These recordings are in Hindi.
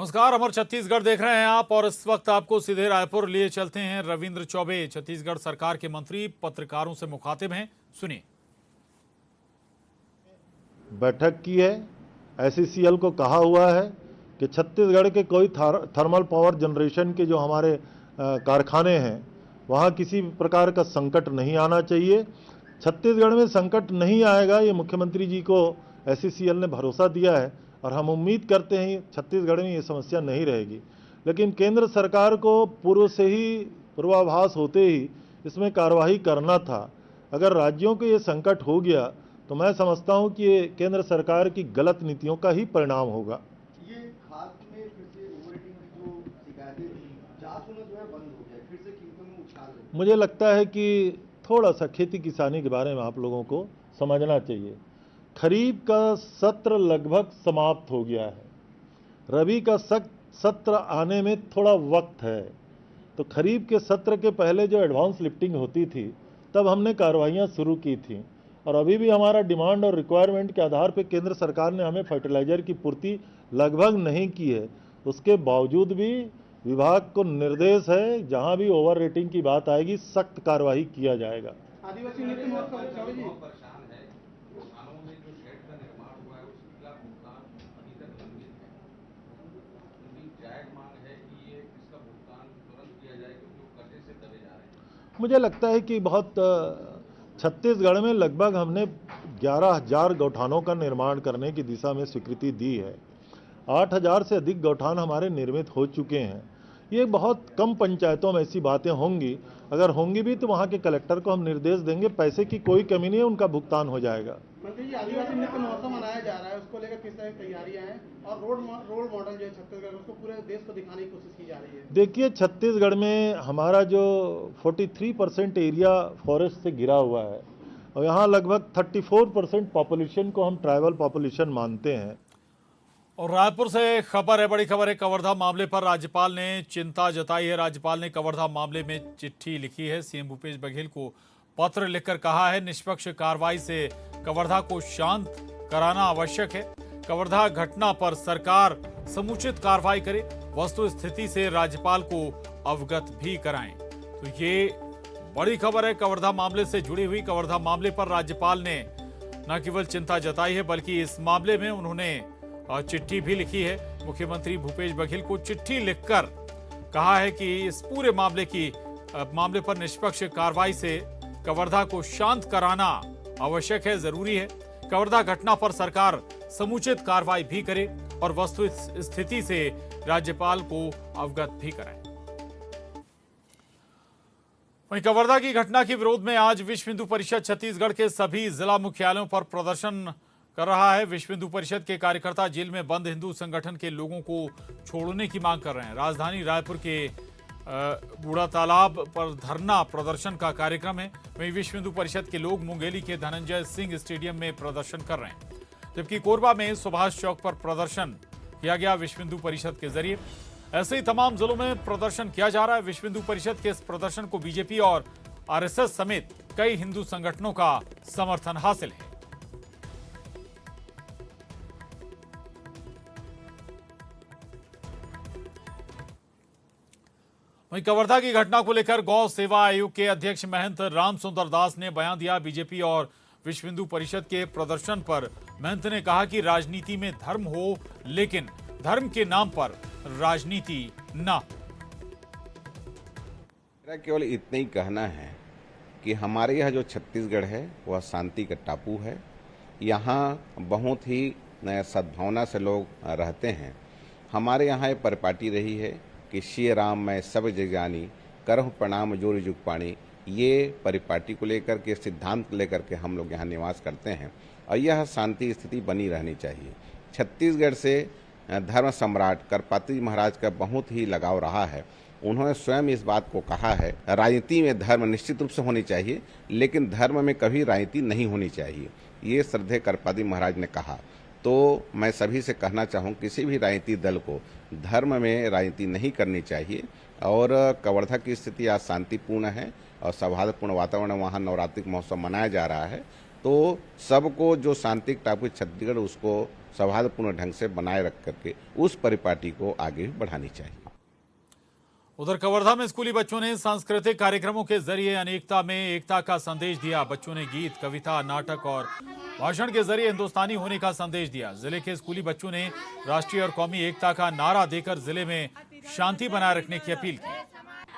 नमस्कार, अमर छत्तीसगढ़ देख रहे हैं आप और इस वक्त आपको सीधे रायपुर लिए चलते हैं। रविंद्र चौबे छत्तीसगढ़ सरकार के मंत्री पत्रकारों से मुखातिब हैं, सुनिए। बैठक की है। एसईसीएल को कहा हुआ है कि छत्तीसगढ़ के कोई थर्मल पावर जनरेशन के जो हमारे कारखाने हैं वहाँ किसी प्रकार का संकट नहीं आना चाहिए। छत्तीसगढ़ में संकट नहीं आएगा, ये मुख्यमंत्री जी को एसईसीएल ने भरोसा दिया है और हम उम्मीद करते हैं छत्तीसगढ़ में ये समस्या नहीं रहेगी। लेकिन केंद्र सरकार को पूर्व से ही पूर्वाभास होते ही इसमें कार्रवाई करना था। अगर राज्यों को ये संकट हो गया तो मैं समझता हूं कि ये केंद्र सरकार की गलत नीतियों का ही परिणाम होगा। ये खाद में फिर से ओवररेटिंग की जो शिकायतें थी, जांच होना जो है बंद हो गया, फिर से कीमतों में उछाल है। मुझे लगता है कि थोड़ा सा खेती किसानी के बारे में आप लोगों को समझना चाहिए। खरीफ का सत्र लगभग समाप्त हो गया है, रबी का सत्र आने में थोड़ा वक्त है। तो खरीफ के सत्र के पहले जो एडवांस लिफ्टिंग होती थी तब हमने कार्रवाइयाँ शुरू की थी और अभी भी हमारा डिमांड और रिक्वायरमेंट के आधार पर केंद्र सरकार ने हमें फर्टिलाइजर की पूर्ति लगभग नहीं की है। उसके बावजूद भी विभाग को निर्देश है, जहां भी ओवर रेटिंग की बात आएगी सख्त कार्रवाई किया जाएगा। आदिवासी नृत्य महोत्सव चौबे जी मुझे लगता है कि बहुत छत्तीसगढ़ में लगभग हमने 11,000 गौठानों का निर्माण करने की दिशा में स्वीकृति दी है। 8,000 से अधिक गौठान हमारे निर्मित हो चुके हैं। ये बहुत कम पंचायतों में ऐसी बातें होंगी, अगर होंगी भी तो वहाँ के कलेक्टर को हम निर्देश देंगे, पैसे की कोई कमी नहीं है, उनका भुगतान हो जाएगा। मंत्री जी, आदिवासी नृत्य महोत्सव मनाया जा रहा है, उसको लेकर किस तरह की तैयारियां हैं और रोल मॉडल जो है छत्तीसगढ़, उसको पूरे देश को दिखाने की कोशिश की जा रही है? देखिए, छत्तीसगढ़ में हमारा जो 43% एरिया फॉरेस्ट से घिरा हुआ है और यहाँ लगभग 34% पॉपुलेशन को हम ट्राइबल पॉपुलेशन मानते हैं। और रायपुर से खबर है, बड़ी खबर है। कवर्धा मामले पर राज्यपाल ने चिंता जताई है। राज्यपाल ने कवर्धा मामले में चिट्ठी लिखी है, सीएम भूपेश बघेल को पत्र लिखकर कहा है निष्पक्ष कार्रवाई से कवर्धा को शांत कराना आवश्यक है। कवर्धा घटना पर सरकार समुचित कार्रवाई करे, वस्तु स्थिति से राज्यपाल को अवगत भी कराएं। तो ये बड़ी खबर है कवर्धा मामले से जुड़ी हुई। कवर्धा मामले पर राज्यपाल ने न केवल चिंता जताई है बल्कि इस मामले में उन्होंने चिट्ठी भी लिखी है। मुख्यमंत्री भूपेश बघेल को चिट्ठी लिखकर कहा है कि इस पूरे मामले पर निष्पक्ष कार्रवाई से कवर्धा को शांत कराना आवश्यक है, जरूरी है। कवर्धा घटना पर सरकार समुचित कार्रवाई भी करे और वस्तु स्थिति से राज्यपाल को अवगत भी कराए। वहीं कवर्धा की घटना के विरोध में आज विश्व हिंदू परिषद छत्तीसगढ़ के सभी जिला मुख्यालयों पर प्रदर्शन कर रहा है। विश्व हिंदू परिषद के कार्यकर्ता जेल में बंद हिंदू संगठन के लोगों को छोड़ने की मांग कर रहे हैं। राजधानी रायपुर के बूढ़ा तालाब पर धरना प्रदर्शन का कार्यक्रम है। वहीं विश्व हिंदू परिषद के लोग मुंगेली के धनंजय सिंह स्टेडियम में प्रदर्शन कर रहे हैं, जबकि कोरबा में सुभाष चौक पर प्रदर्शन किया गया विश्व हिंदू परिषद के जरिए। ऐसे ही तमाम जिलों में प्रदर्शन किया जा रहा है। विश्व हिंदू परिषद के इस प्रदर्शन को बीजेपी और आरएसएस समेत कई हिंदू संगठनों का समर्थन हासिल है। वहीं कवर्धा की घटना को लेकर गौ सेवा आयोग के अध्यक्ष महंत राम सुंदर दास ने बयान दिया। बीजेपी और विश्व हिंदू परिषद के प्रदर्शन पर महंत ने कहा कि राजनीति में धर्म हो, लेकिन धर्म के नाम पर राजनीति ना। मेरा केवल इतना ही कहना है कि हमारे यहाँ जो छत्तीसगढ़ है वह शांति का टापू है। यहाँ बहुत ही सद्भावना से लोग रहते हैं। हमारे यहाँ ये परिपाटी रही है कि श्री राम मैं सब जग जानी, करहु प्रणाम जोर जुग पाणी। ये परिपाटी को लेकर के, सिद्धांत को लेकर के हम लोग यहाँ निवास करते हैं और यह शांति स्थिति बनी रहनी चाहिए। छत्तीसगढ़ से धर्म सम्राट करपात्री महाराज का बहुत ही लगाव रहा है। उन्होंने स्वयं इस बात को कहा है, राजनीति में धर्म निश्चित रूप से होनी चाहिए, लेकिन धर्म में कभी राजनीति नहीं होनी चाहिए। ये श्रद्धेय करपात्री महाराज ने कहा। तो मैं सभी से कहना चाहूँ, किसी भी राजनीतिक दल को धर्म में राजनीति नहीं करनी चाहिए। और कवर्धा की स्थिति आज शांतिपूर्ण है और सौहार्दपूर्ण वातावरण, वहाँ नवरात्रि महोत्सव मनाया जा रहा है तो सबको जो शांति टापू छत्तीसगढ़ उसको सौहार्दपूर्ण ढंग से बनाए रख करके उस परिपाटी को आगे बढ़ानी चाहिए। उधर कवर्धा में स्कूली बच्चों ने सांस्कृतिक कार्यक्रमों के जरिए अनेकता में एकता का संदेश दिया। बच्चों ने गीत, कविता, नाटक और भाषण के जरिए हिंदुस्तानी होने का संदेश दिया। जिले के स्कूली बच्चों ने राष्ट्रीय और कौमी एकता का नारा देकर जिले में शांति बनाए रखने की अपील की।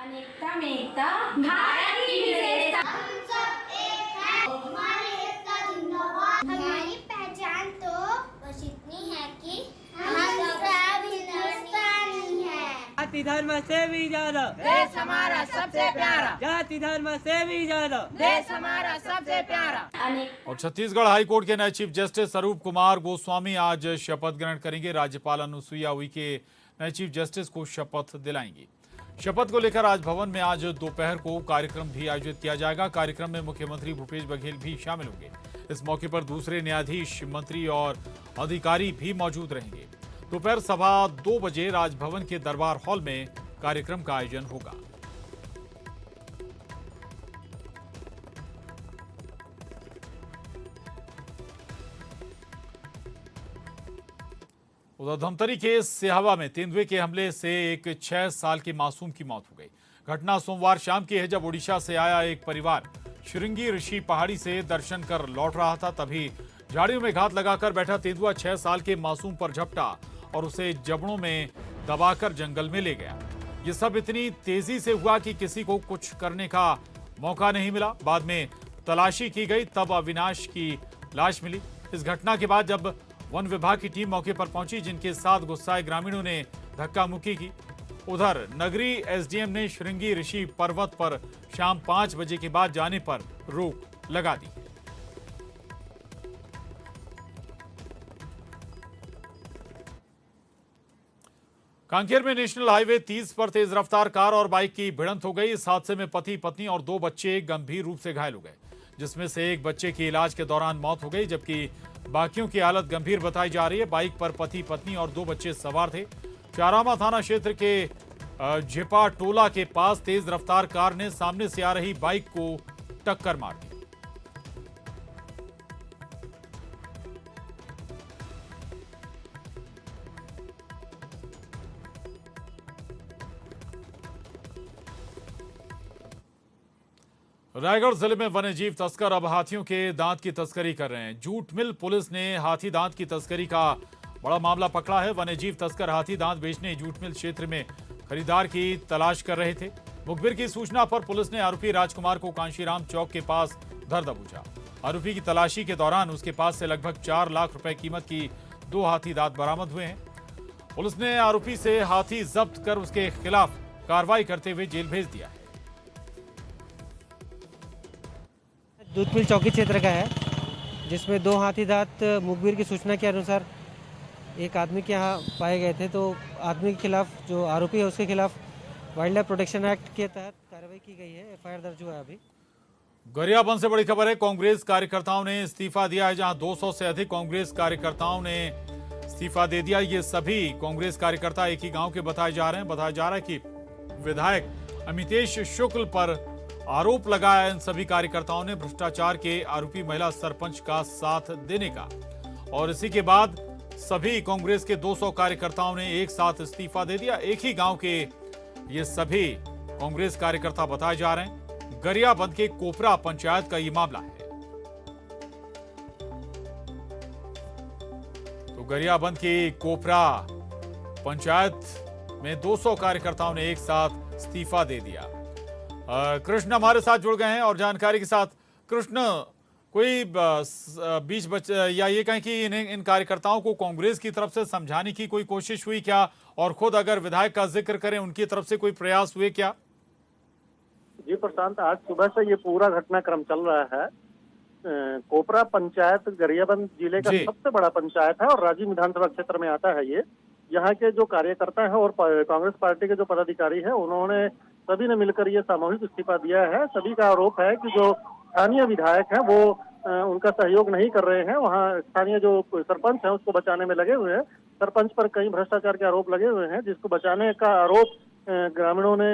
अनेकता में एकता, भारत की विशेषता, हम सब एक हैं, हमारी एकता जिंदाबाद। हमारी पहचान तो बस इतनी है कि हम सब हिंदुस्तानी हैं। जाति धर्म से भी ज्यादा देश हमारा सबसे प्यारा, जाति धर्म से भी ज्यादा देश हमारा सबसे प्यारा। और छत्तीसगढ़ हाईकोर्ट के नए चीफ जस्टिस स्वरूप कुमार गोस्वामी आज शपथ ग्रहण करेंगे। राज्यपाल अनुसुईया उइके नए चीफ जस्टिस को शपथ दिलाएंगी। शपथ को लेकर राजभवन में आज दोपहर को कार्यक्रम भी आयोजित किया जाएगा। कार्यक्रम में मुख्यमंत्री भूपेश बघेल भी शामिल होंगे। इस मौके पर दूसरे न्यायाधीश, मंत्री और अधिकारी भी मौजूद रहेंगे। दोपहर 2:15 बजे राजभवन के दरबार हॉल में कार्यक्रम का आयोजन होगा। उधर धमतरी के सिहावा में तेंदुए के हमले से एक 6 साल के मासूम की मौत हो गई। घटना सोमवार शाम की है, जब ओडिशा से आया एक परिवार श्रृंगी ऋषि पहाड़ी से दर्शन कर लौट रहा था। तभी झाड़ियों में घात लगाकर बैठा तेंदुआ 6 साल के मासूम पर झपटा और उसे जबड़ों में दबाकर जंगल में ले गया। ये सब इतनी तेजी से हुआ कि किसी को कुछ करने का मौका नहीं मिला। बाद में तलाशी की गई, तब अविनाश की लाश मिली। इस घटना के बाद जब वन विभाग की टीम मौके पर पहुंची, जिनके साथ गुस्साए ग्रामीणों ने धक्का मुक्की की। उधर नगरी एसडीएम ने श्रृंगी ऋषि पर्वत पर शाम 5 बजे के बाद जाने पर रोक लगा दी। कांकेर में नेशनल हाईवे 30 पर तेज रफ्तार कार और बाइक की भिड़ंत हो गई। इस हादसे में पति, पत्नी और 2 बच्चे गंभीर रूप से घायल हो गए, जिसमें से एक बच्चे की इलाज के दौरान मौत हो गई, जबकि बाकियों की हालत गंभीर बताई जा रही है। बाइक पर पति, पत्नी और 2 बच्चे सवार थे। चारामा थाना क्षेत्र के झिपा टोला के पास तेज रफ्तार कार ने सामने से आ रही बाइक को टक्कर मार दी। रायगढ़ जिले में वन्यजीव तस्कर अब हाथियों के दांत की तस्करी कर रहे हैं। जूट मिल पुलिस ने हाथी दांत की तस्करी का बड़ा मामला पकड़ा है। वन्यजीव तस्कर हाथी दांत बेचने जूट मिल क्षेत्र में खरीदार की तलाश कर रहे थे। मुखबिर की सूचना पर पुलिस ने आरोपी राजकुमार को कांशीराम चौक के पास धर दबोचा। आरोपी की तलाशी के दौरान उसके पास से लगभग 4 लाख रुपए कीमत की 2 हाथी दांत बरामद हुए हैं। पुलिस ने आरोपी से हाथी जब्त कर उसके खिलाफ कार्रवाई करते हुए जेल भेज दिया है। दूध मिल चौकी क्षेत्र का है, जिसमें 2 हाथी दांत मुखबिर की सूचना के अनुसार एक आदमी के यहाँ पाए गए थे। तो आदमी के खिलाफ, जो आरोपी है उसके खिलाफ वाइल्ड लाइफ प्रोटेक्शन एक्ट के तहत कार्रवाई की गई है। एफआईआर दर्ज हुआ है अभी। गरियाबंद से बड़ी खबर है, कांग्रेस कार्यकर्ताओं ने इस्तीफा दिया है। जहां 200 से अधिक कांग्रेस कार्यकर्ताओं ने इस्तीफा दे दिया। ये सभी कांग्रेस कार्यकर्ता एक ही गांव के बताए जा रहे हैं। बताया जा रहा है कि विधायक अमितेश शुक्ल पर आरोप लगाया इन सभी कार्यकर्ताओं ने भ्रष्टाचार के आरोपी महिला सरपंच का साथ देने का। और इसी के बाद सभी कांग्रेस के 200 कार्यकर्ताओं ने एक साथ इस्तीफा दे दिया। एक ही गांव के ये सभी कांग्रेस कार्यकर्ता बताए जा रहे हैं। गरियाबंद के कोपरा पंचायत का ये मामला है। तो गरियाबंद की कोपरा पंचायत में 200 कार्यकर्ताओं ने एक साथ इस्तीफा दे दिया। कृष्ण हमारे साथ जुड़ गए हैं और जानकारी के साथ। कृष्ण, कोई बीच या ये कहें कि इन कार्यकर्ताओं को कांग्रेस की तरफ से समझाने की कोई कोशिश हुई क्या, और खुद अगर विधायक का जिक्र करें उनकी तरफ से कोई प्रयास हुए क्या? जी प्रशांत, आज सुबह से ये पूरा घटनाक्रम चल रहा है। कोपरा पंचायत गरियाबंद जिले का सबसे बड़ा पंचायत है और राजीव विधानसभा क्षेत्र में आता है। ये यहाँ के जो कार्यकर्ता हैं और कांग्रेस पार्टी के जो पदाधिकारी हैं, उन्होंने सभी ने मिलकर ये सामूहिक इस्तीफा दिया है। सभी का आरोप है कि जो स्थानीय विधायक हैं वो उनका सहयोग नहीं कर रहे हैं। वहाँ स्थानीय जो सरपंच है उसको बचाने में लगे हुए हैं। सरपंच पर कई भ्रष्टाचार के आरोप लगे हुए हैं, जिसको बचाने का आरोप ग्रामीणों ने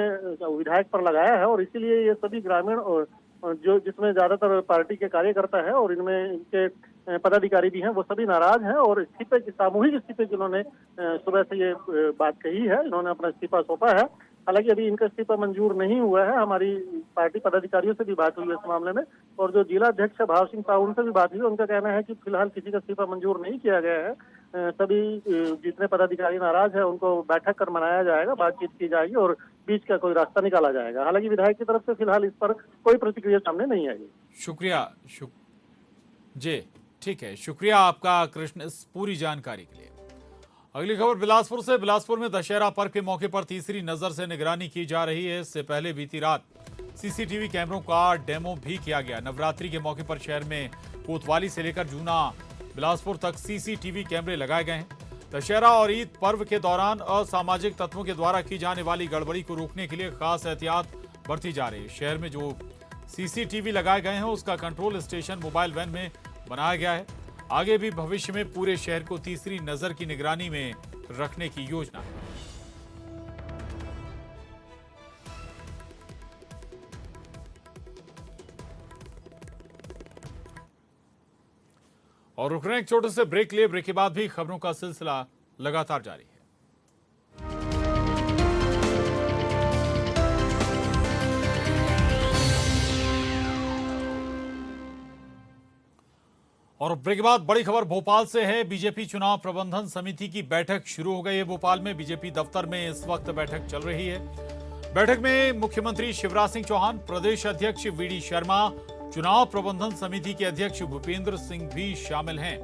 विधायक पर लगाया है। और इसीलिए ये सभी ग्रामीण और जो जिसमें ज्यादातर पार्टी के कार्यकर्ता है और इनमें इनके पदाधिकारी भी हैं, वो सभी नाराज हैं और इस्तीफे की सामूहिक इस्तीफे की इन्होंने सुबह से ये बात कही है। इन्होंने अपना इस्तीफा सौंपा है। हालांकि अभी इनका इस्तीफा मंजूर नहीं हुआ है। हमारी पार्टी पदाधिकारियों से भी बात हुई है इस मामले में और जो जिला अध्यक्ष है भाव सिंह साहू उनसे भी बात हुई। उनका कहना है कि फिलहाल किसी का इस्तीफा मंजूर नहीं किया गया है। सभी जितने पदाधिकारी नाराज है उनको बैठक कर मनाया जाएगा, बातचीत की जाएगी और बीच का कोई रास्ता निकाला जाएगा। हालांकि विधायक की तरफ से फिलहाल इस पर कोई प्रतिक्रिया सामने नहीं आई। शुक्रिया जी, ठीक है, शुक्रिया आपका कृष्ण इस पूरी जानकारी के लिए। अगली खबर बिलासपुर से। बिलासपुर में दशहरा पर्व के मौके पर तीसरी नजर से निगरानी की जा रही है। इससे पहले बीती रात सीसीटीवी कैमरों का डेमो भी किया गया। नवरात्रि के मौके पर शहर में कोतवाली से लेकर जूना बिलासपुर तक सीसीटीवी कैमरे लगाए गए हैं। दशहरा और ईद पर्व के दौरान असामाजिक तत्वों के द्वारा की जाने वाली गड़बड़ी को रोकने के लिए खास एहतियात बरती जा रही है। शहर में जो सीसीटीवी लगाए गए हैं उसका कंट्रोल स्टेशन मोबाइल वैन में बनाया गया है। आगे भी भविष्य में पूरे शहर को तीसरी नजर की निगरानी में रखने की योजना है। और रुक रहे हैं एक छोटे से ब्रेक लिए। ब्रेक के बाद भी खबरों का सिलसिला लगातार जारी है। और ब्रेक के बाद बड़ी खबर भोपाल से है। बीजेपी चुनाव प्रबंधन समिति की बैठक शुरू हो गई है। भोपाल में बीजेपी दफ्तर में इस वक्त बैठक चल रही है। बैठक में मुख्यमंत्री शिवराज सिंह चौहान, प्रदेश अध्यक्ष वीडी शर्मा, चुनाव प्रबंधन समिति के अध्यक्ष भूपेंद्र सिंह भी शामिल हैं।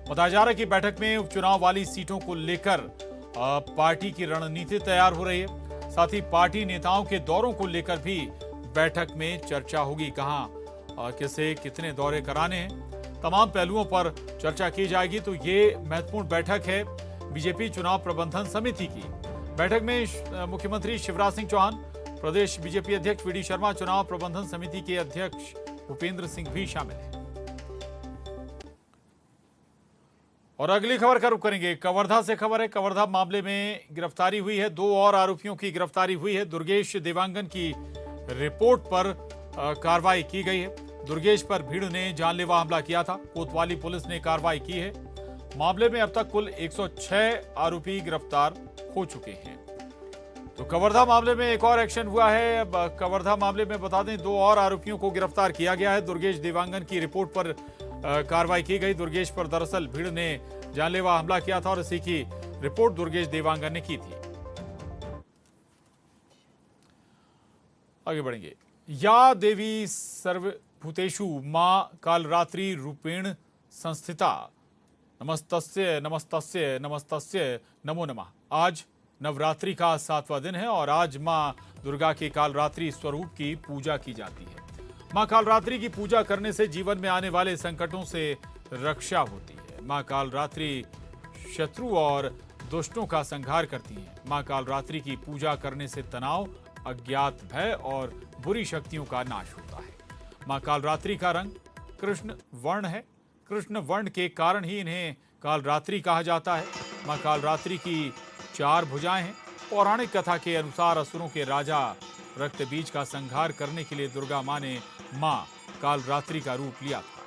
बताया जा रहा है कि बैठक में उपचुनाव वाली सीटों को लेकर पार्टी की रणनीति तैयार हो रही है। साथ ही पार्टी नेताओं के दौरों को लेकर भी बैठक में चर्चा होगी। कहां किसे कितने दौरे कराने हैं, तमाम पहलुओं पर चर्चा की जाएगी। तो ये महत्वपूर्ण बैठक है बीजेपी चुनाव प्रबंधन समिति की। बैठक में मुख्यमंत्री शिवराज सिंह चौहान, प्रदेश बीजेपी अध्यक्ष वीडी शर्मा, चुनाव प्रबंधन समिति के अध्यक्ष भूपेंद्र सिंह भी शामिल हैं। और अगली खबर का रुख करेंगे। कवर्धा से खबर है। कवर्धा मामले में गिरफ्तारी हुई है। 2 और आरोपियों की गिरफ्तारी हुई है। दुर्गेश देवांगन की रिपोर्ट पर कार्रवाई की गई है। दुर्गेश पर भीड़ ने जानलेवा हमला किया था। कोतवाली पुलिस ने कार्रवाई की है। मामले में अब तक कुल 106 आरोपी गिरफ्तार हो चुके हैं। तो कवर्धा मामले में एक और एक्शन हुआ है। अब कवर्धा मामले में बता दें 2 और आरोपियों को गिरफ्तार किया गया है। दुर्गेश देवांगन की रिपोर्ट पर कार्रवाई की गई। दुर्गेश पर दरअसल भीड़ ने जानलेवा हमला किया था और इसी की रिपोर्ट दुर्गेश देवांगन ने की थी। आगे बढ़ेंगे। या देवी सर्वभूतेषु मां कालरात्रि रूपेण संस्थिता नमस्तस्य नमस्तस्य नमस्तस्य नमो नमः। आज नवरात्रि का 7वां दिन है और आज मां दुर्गा के कालरात्रि स्वरूप की पूजा की जाती है। मां कालरात्रि की पूजा करने से जीवन में आने वाले संकटों से रक्षा होती है। मां कालरात्रि शत्रु और दुष्टों का संहार करती है। मां कालरात्रि की पूजा करने से तनाव, अज्ञात भय और बुरी शक्तियों का नाश होता है। मां कालरात्रि का रंग कृष्ण वर्ण है। कृष्ण वर्ण के कारण ही इन्हें कालरात्रि कहा जाता है। मां कालरात्रि की 4 भुजाएं हैं। पौराणिक कथा के अनुसार असुरों के राजा रक्तबीज का संहार करने के लिए दुर्गा मां ने मां कालरात्रि का रूप लिया था।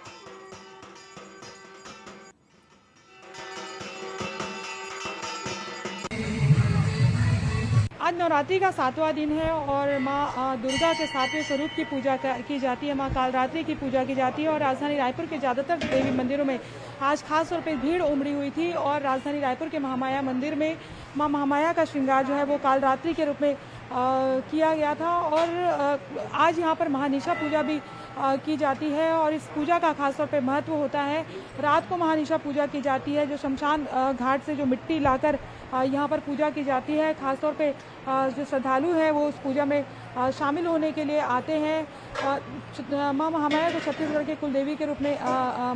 आज नवरात्रि का 7वां दिन है और माँ दुर्गा के 7वें स्वरूप की पूजा की जाती है। माँ कालरात्रि की पूजा की जाती है और राजधानी रायपुर के ज़्यादातर देवी मंदिरों में आज खास तौर पर भीड़ उमड़ी हुई थी और राजधानी रायपुर के महामाया मंदिर में माँ महामाया का श्रृंगार जो है वो कालरात्रि के रूप में किया गया था और आज यहाँ पर महानिशा पूजा भी की जाती है और इस पूजा का खासतौर पे महत्व होता है। रात को महानिशा पूजा की जाती है, जो शमशान घाट से जो मिट्टी लाकर यहाँ पर पूजा की जाती है। खासतौर पे जो श्रद्धालु हैं वो उस पूजा में शामिल होने के लिए आते हैं। माँ महामाया को छत्तीसगढ़ के कुलदेवी के रूप में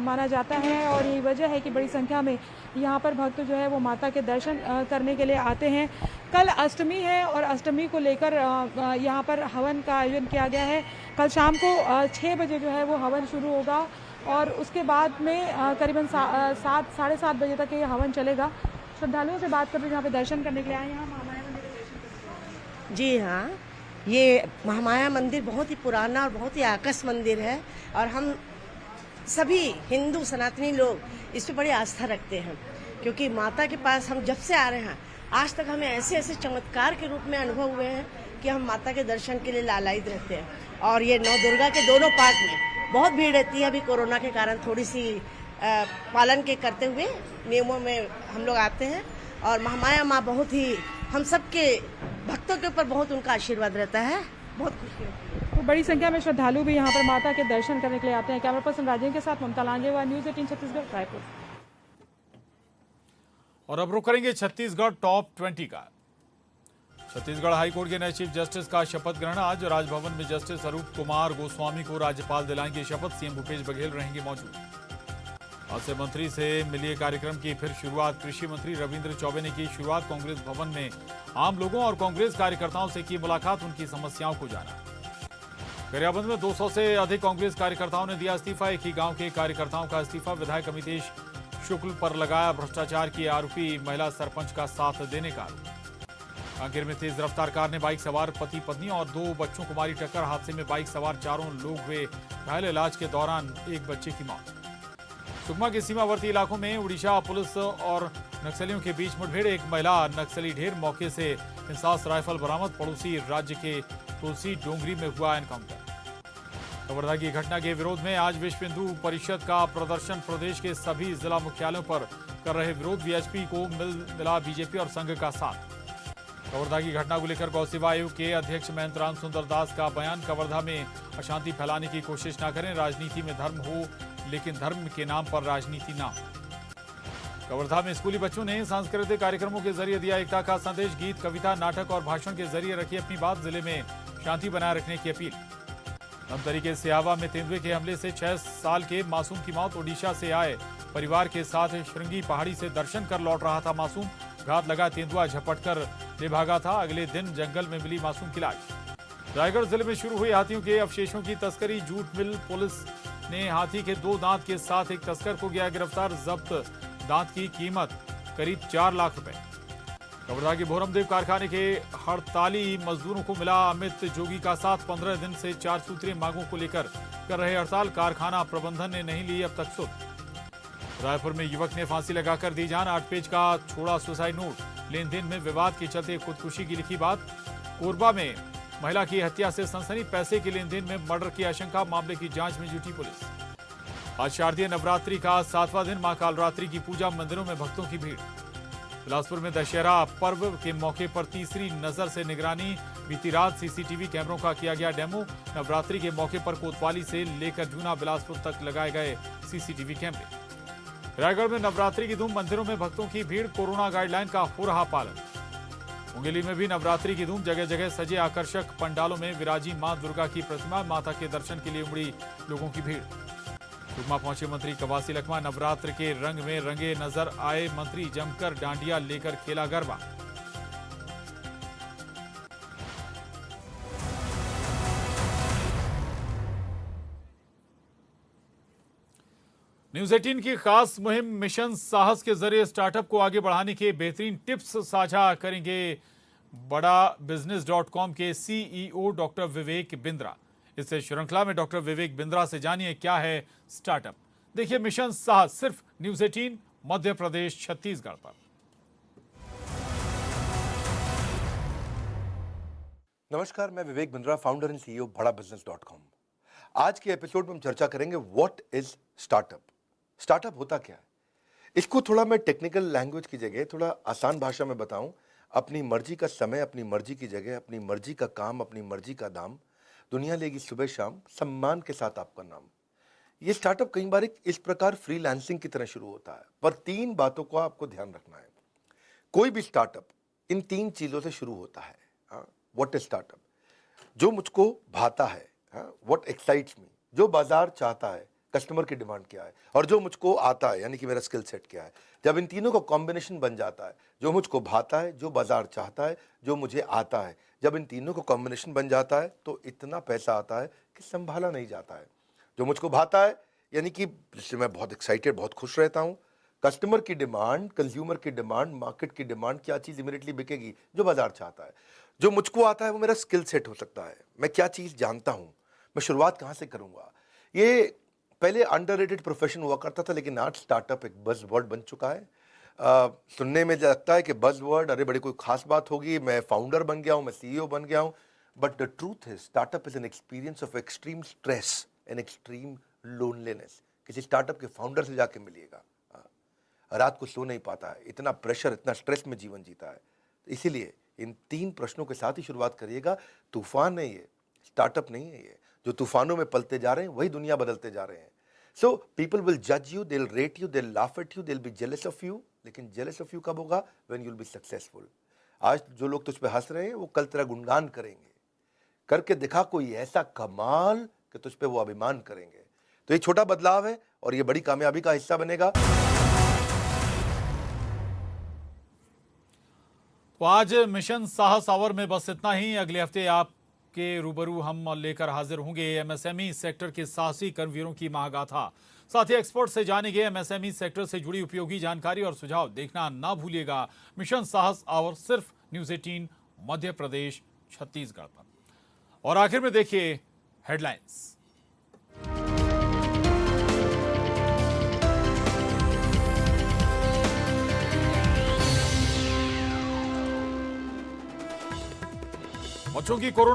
माना जाता है और यही वजह है कि बड़ी संख्या में यहाँ पर भक्त जो है वो माता के दर्शन करने के लिए आते हैं। कल अष्टमी है और अष्टमी को लेकर यहाँ पर हवन का आयोजन किया गया है। कल शाम को 6 बजे जो है वो हवन शुरू होगा और उसके बाद में करीबन 7 साढ़े 7 बजे तक ये हवन चलेगा। श्रद्धालुओं से बात करते यहाँ पे दर्शन करने के लिए आए, यहाँ महामाया मंदिर में दर्शन करते हैं। जी हाँ, ये महामाया मंदिर बहुत ही पुराना और बहुत ही आकर्षक मंदिर है और हम सभी हिंदू सनातनी लोग इस पर बड़ी आस्था रखते हैं, क्योंकि माता के पास हम जब से आ रहे हैं आज तक हमें ऐसे ऐसे चमत्कार के रूप में अनुभव हुए हैं कि हम माता के दर्शन के लिए लालायित रहते हैं। और ये नौ दुर्गा के दोनों पार्ट में बहुत भीड़ रहती है। अभी कोरोना के कारण थोड़ी सी पालन के करते हुए नियमों में हम लोग आते हैं और महामाया माँ बहुत ही हम सबके भक्तों के ऊपर बहुत उनका आशीर्वाद रहता है, बहुत खुशी होती है। तो बड़ी संख्या में श्रद्धालु भी यहाँ पर माता के दर्शन करने के लिए आते हैं। कैमरा पर्सन राजेंद्र के साथ ममता लांजेवा, न्यूज़ 18 छत्तीसगढ़, रायपुर। और अब रुक करेंगे छत्तीसगढ़ टॉप 20 का। छत्तीसगढ़ हाईकोर्ट के नए चीफ जस्टिस का शपथ ग्रहण आज राजभवन में जस्टिस अरूप कुमार गोस्वामी को राज्यपाल दिलाएंगे शपथ। सीएम भूपेश बघेल रहेंगे मौजूद। आज से मंत्री से मिलिए कार्यक्रम की फिर शुरुआत। कृषि मंत्री रविंद्र चौबे ने की शुरुआत। कांग्रेस भवन में आम लोगों और कांग्रेस कार्यकर्ताओं से की मुलाकात, उनकी समस्याओं को जाना। गरियाबंद में 200 से अधिक कांग्रेस कार्यकर्ताओं ने दिया इस्तीफा। एक ही गांव के कार्यकर्ताओं का इस्तीफा। विधायक अमितेश शुक्ल पर लगाया भ्रष्टाचार की आरोपी महिला सरपंच का साथ देने का आरोप। कांकेर में तेज रफ्तार कार ने बाइक सवार पति पत्नी और 2 बच्चों को मारी टक्कर। हादसे में बाइक सवार 4 लोग हुए घायल। इलाज के दौरान एक बच्चे की मौत। सुकमा के सीमावर्ती इलाकों में उड़ीसा पुलिस और नक्सलियों के बीच मुठभेड़। एक महिला नक्सली ढेर, मौके से इंसास राइफल बरामद। पड़ोसी राज्य के तुलसी डोंगरी में हुआ एनकाउंटर। कवर्धा की घटना के विरोध में आज विश्व हिंदू परिषद का प्रदर्शन। प्रदेश के सभी जिला मुख्यालयों पर कर रहे विरोध। वीएचपी को मिला बीजेपी और संघ का साथ। कवर्धा की घटना को लेकर गौ सेवा आयोग के अध्यक्ष महंत राम सुंदर दास का बयान। कवर्धा में अशांति फैलाने की कोशिश न करें। राजनीति में धर्म हो लेकिन धर्म के नाम पर राजनीति ना हो। कवर्धा में स्कूली बच्चों ने सांस्कृतिक कार्यक्रमों के जरिए दिया एकता का संदेश। गीत, कविता, नाटक और भाषण के जरिए रखी अपनी बात। जिले में शांति बनाए रखने की अपील। धमतरी के सियावा में तेंदुए के हमले से 6 साल के मासूम की मौत। ओडिशा से आए परिवार के साथ श्रृंगी पहाड़ी से दर्शन कर लौट रहा था मासूम। घात लगा तेंदुआ झपटकर ले भागा था। अगले दिन जंगल में मिली मासूम की लाश। रायगढ़ जिले में शुरू हुई हाथियों के अवशेषों की तस्करी। जूट मिल पुलिस ने हाथी के 2 दांत के साथ एक तस्कर को किया गिरफ्तार। जब्त दांत की कीमत करीब 4 लाख रुपए। कवर्धा के भोरमदेव कारखाने के हड़ताली मजदूरों को मिला अमित जोगी का साथ। 15 दिन से 4 सूत्रीय मांगों को लेकर कर रहे हड़ताल। कारखाना प्रबंधन ने नहीं ली अब तक सुध। रायपुर में युवक ने फांसी लगाकर दी जान। 8 पेज का छोड़ा सुसाइड नोट। लेन देन में विवाद के चलते खुदकुशी की लिखी बात। कोरबा में महिला की हत्या से सनसनी। पैसे के लेन देन में मर्डर की आशंका। मामले की जांच में जुटी पुलिस। आज शारदीय नवरात्रि का 7वां दिन। मां कालरात्रि की पूजा, मंदिरों में भक्तों की भीड़। बिलासपुर में दशहरा पर्व के मौके पर तीसरी नजर से निगरानी। बीती रात सीसीटीवी कैमरों का किया गया डेमो। नवरात्रि के मौके पर कोतवाली से लेकर जूना बिलासपुर तक लगाए गए सीसीटीवी कैमरे। रायगढ़ में नवरात्रि की धूम, मंदिरों में भक्तों की भीड़। कोरोना गाइडलाइन का हो रहा पालन। मुंगेली में भी नवरात्रि की धूम। जगह जगह सजे आकर्षक पंडालों में विराजी मां दुर्गा की प्रतिमा। माता के दर्शन के लिए उमड़ी लोगों की भीड़। सुकमा पहुंचे मंत्री कवासी लखमा। नवरात्र के रंग में रंगे नजर आए मंत्री। जमकर डांडिया लेकर खेला गरबा। न्यूज 18 की खास मुहिम मिशन साहस के जरिए स्टार्टअप को आगे बढ़ाने के बेहतरीन टिप्स साझा करेंगे बड़ा business.com के सीईओ डॉक्टर विवेक बिंद्रा। इस श्रृंखला में डॉक्टर विवेक बिंद्रा से जानिए क्या है स्टार्टअप। देखिए मिशन साहस सिर्फ न्यूज 18 मध्य प्रदेश छत्तीसगढ़ पर। नमस्कार, मैं Vivek Bindra, founder and CEO बड़ा business.com। आज के एपिसोड में हम चर्चा करेंगे व्हाट इज स्टार्टअप। स्टार्टअप होता क्या है, इसको थोड़ा मैं टेक्निकल लैंग्वेज की जगह थोड़ा आसान भाषा में बताऊं। अपनी मर्जी का समय, अपनी मर्जी की जगह, अपनी मर्जी का काम, अपनी मर्जी का दाम, दुनिया लेगी सुबह शाम, सम्मान के साथ आपका नाम। ये स्टार्टअप कई बार इस प्रकार फ्रीलांसिंग की तरह शुरू होता है, पर 3 बातों को आपको ध्यान रखना है। कोई भी स्टार्टअप इन 3 चीजों से शुरू होता है। व्हाट इज स्टार्टअप, जो मुझको भाता है, व्हाट एक्साइट्स मी, जो बाजार चाहता है, कस्टमर की डिमांड क्या है, और जो मुझको आता है यानी कि मेरा स्किल सेट क्या है। जब इन तीनों का कॉम्बिनेशन बन जाता है, जो मुझको भाता है, जो बाजार चाहता है, जो मुझे आता है, जब इन तीनों का कॉम्बिनेशन बन जाता है तो इतना पैसा आता है कि संभाला नहीं जाता है। जो मुझको भाता है यानी कि जिससे मैं बहुत एक्साइटेड, बहुत खुश रहता हूँ। कस्टमर की डिमांड, कंज्यूमर की डिमांड, मार्केट की डिमांड, क्या चीज़ इमीडिएटली बिकेगी, जो बाजार चाहता है। जो मुझको आता है वो मेरा स्किल सेट हो सकता है, मैं क्या चीज़ जानता हूँ, मैं शुरुआत कहाँ से करूँगा। ये पहले अंडररेटेड प्रोफेशन हुआ करता था, लेकिन आज स्टार्टअप एक बज़ वर्ड बन चुका है। सुनने में लगता है कि बज़ वर्ड, अरे बड़ी कोई खास बात होगी, मैं फाउंडर बन गया हूँ, मैं CEO बन गया हूँ, but the truth is startup is an experience of extreme stress and extreme loneliness. किसी स्टार्टअप के फाउंडर से जाके मिलिएगा, रात को सो नहीं पाता है, इतना प्रेशर, इतना स्ट्रेस में जीवन जीता है। इसीलिए इन 3 प्रश्नों के साथ ही शुरुआत करिएगा। तूफान है ये, स्टार्टअप नहीं है ये। जो तूफानों में पलते जा रहे हैं वही दुनिया बदलते जा रहे हैं। सो पीपल विल जज you, they will rate you, they will laugh at you, they will be jealous of you. लेकिन जेलस ऑफ यू कब होगा? When you will be successful. आज जो लोग तुझ पे हंस रहे हैं वो कल तेरा गुणगान करेंगे। करके दिखा कोई ऐसा कमाल कि तुझ पे वो अभिमान करेंगे। तो ये छोटा बदलाव है और ये बड़ी कामयाबी का हिस्सा बनेगा। तो आज मिशन साहस आवर में बस इतना ही। अगले हफ्ते आपके रूबरू हम लेकर हाजिर होंगे MSME सेक्टर के साहसी कर्मवीरों की महागाथा। साथ ही एक्सपर्ट से जानेंगे MSME सेक्टर से जुड़ी उपयोगी जानकारी और सुझाव। देखना ना भूलिएगा मिशन साहस आवर, सिर्फ न्यूज़ 18 मध्य प्रदेश छत्तीसगढ़ पर। और आखिर में देखिए हेडलाइंस। बच्चों की कोरोना